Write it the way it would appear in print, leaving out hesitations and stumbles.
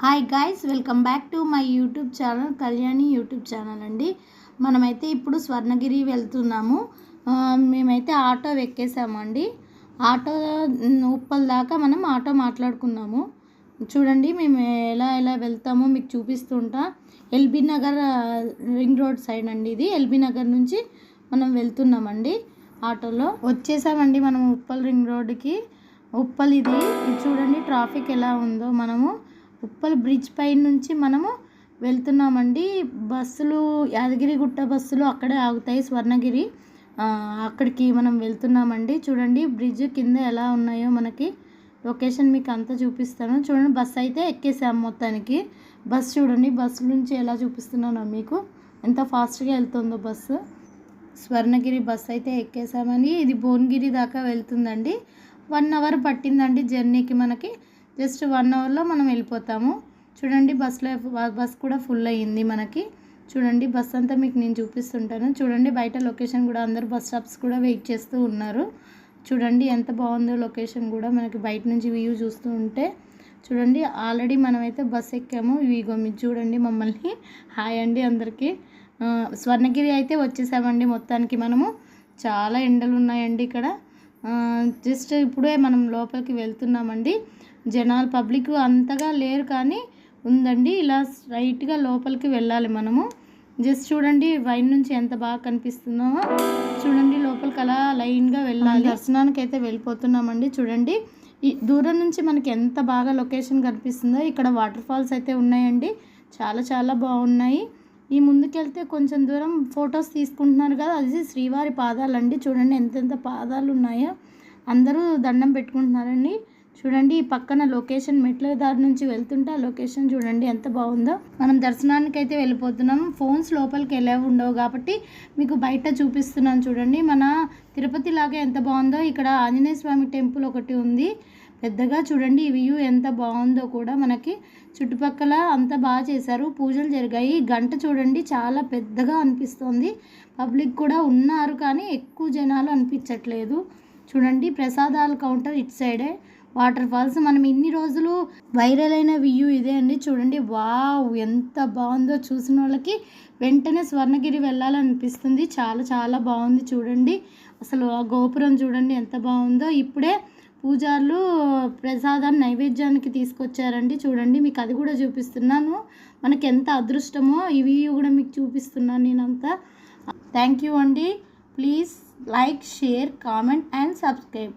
Hi guys, welcome back to my YouTube channel Kalyani YouTube channel అండి. మనమైతే ఇప్పుడు స్వర్ణగిరి వెళ్తున్నాము. మేమైతే ఆటో ఎక్కేసామండి. ఆటో ఉప్పల్ దాకా మనం ఆటో మాట్లాడుకున్నాము. చూడండి మేము ఎలా వెళ్తామో మీకు చూపిస్తుంటా. LB Nagar ring road side అండి ఇది. ఎల్బీ నగర్ నుంచి మనం వెళ్తున్నామండి ఆటోలో. వచ్చేసామండి మనం ఉప్పల్ రింగ్ రోడ్డుకి. ఉప్పల్ ఇది చూడండి ట్రాఫిక్ ఎలా ఉందో. మనము ఉప్పల్ బ్రిడ్జ్ పైన నుంచి మనము వెళ్తున్నామండి. బస్సులు యాదగిరిగుట్ట బస్సులు అక్కడే ఆగుతాయి, స్వర్ణగిరి అక్కడికి మనం వెళ్తున్నామండి. చూడండి బ్రిడ్జ్ కింద ఎలా ఉన్నాయో మనకి లొకేషన్ మీకు అంతా చూపిస్తాను. చూడండి బస్సు అయితే ఎక్కేసాము మొత్తానికి. బస్సు చూడండి, బస్సు నుంచి ఎలా చూపిస్తున్నానో మీకు, ఎంత ఫాస్ట్గా వెళ్తుందో బస్సు. స్వర్ణగిరి బస్సు అయితే ఎక్కేసామని. ఇది భువనగిరి దాకా వెళ్తుందండి. 1 అవర్ పట్టిందండి జర్నీకి. మనకి జస్ట్ 1 అవర్లో మనం వెళ్ళిపోతాము. చూడండి బస్ కూడా ఫుల్ అయ్యింది మనకి. చూడండి బస్ అంతా మీకు నేను చూపిస్తుంటాను. చూడండి బయట లొకేషన్ కూడా, అందరు బస్ స్టాప్స్ కూడా వెయిట్ చేస్తూ ఉన్నారు. చూడండి ఎంత బాగుందో లొకేషన్ కూడా మనకి బయట నుంచి వ్యూ చూస్తూ ఉంటే. చూడండి ఆల్రెడీ మనమైతే బస్ ఎక్కాము. ఇవిగో మీరు చూడండి మమ్మల్ని. హాయ్ అండి అందరికీ. స్వర్ణగిరి అయితే వచ్చేసామండి మొత్తానికి. మనము చాలా ఎండలు ఉన్నాయండి ఇక్కడ. జస్ట్ ఇప్పుడే మనం లోపలికి వెళ్తున్నామండి. జనాలు పబ్లిక్ అంతగా లేరు కానీ ఉందండి. ఇలా స్ట్రైట్గా లోపలికి వెళ్ళాలి మనము. జస్ట్ చూడండి వైన్ నుంచి ఎంత బాగా కనిపిస్తుందో. చూడండి లోపలికి అలా లైన్గా వెళ్ళాలి. దర్శనానికి అయితే వెళ్ళిపోతున్నామండి. చూడండి ఈ దూరం నుంచి మనకి ఎంత బాగా లొకేషన్ కనిపిస్తుందో. ఇక్కడ వాటర్ ఫాల్స్ అయితే ఉన్నాయండి, చాలా బాగున్నాయి. ఈ ముందుకెళ్తే కొంచెం దూరం ఫొటోస్ తీసుకుంటున్నారు కదా, అది శ్రీవారి పాదాలండి. చూడండి ఎంతెంత పాదాలు ఉన్నాయో. అందరూ దండం పెట్టుకుంటున్నారండి. చూడండి ఈ పక్కన లొకేషన్ మెట్ల దారి నుంచి వెళ్తుంటే ఆ లొకేషన్ చూడండి ఎంత బాగుందో. మనం దర్శనానికి అయితే వెళ్ళిపోతున్నాము. ఫోన్స్ లోపలికి వెళ్ళే ఉండవు కాబట్టి మీకు బయట చూపిస్తున్నాను. చూడండి మన తిరుపతి లాగా ఎంత బాగుందో. ఇక్కడ ఆంజనేయ స్వామి టెంపుల్ ఒకటి ఉంది పెద్దగా. చూడండి ఈ వ్యూ ఎంత బాగుందో కూడా. మనకి చుట్టుపక్కల అంతా బాగా చేశారు, పూజలు జరిగాయి. గంట చూడండి చాలా పెద్దగా అనిపిస్తుంది. పబ్లిక్ కూడా ఉన్నారు కానీ ఎక్కువ జనాలు అనిపించట్లేదు. చూడండి ప్రసాదాల కౌంటర్ ఇటు సైడే. వాటర్ ఫాల్స్ మనం ఇన్ని రోజులు వైరల్ అయిన వ్యూ ఇదే అండి. చూడండి వావ్ ఎంత బాగుందో. చూసిన వాళ్ళకి వెంటనే స్వర్ణగిరి వెళ్ళాలనిపిస్తుంది. చాలా బాగుంది. చూడండి అసలు ఆ గోపురం చూడండి ఎంత బాగుందో. ఇప్పుడే పూజారులు ప్రసాదాన్ని నైవేద్యానికి తీసుకొచ్చారండి. చూడండి మీకు అది కూడా చూపిస్తున్నాను. మనకి ఎంత అదృష్టమో ఈ వ్యూ కూడా మీకు చూపిస్తున్నాను నేనంతా. థ్యాంక్ యూ అండి. Please like, share, comment and subscribe.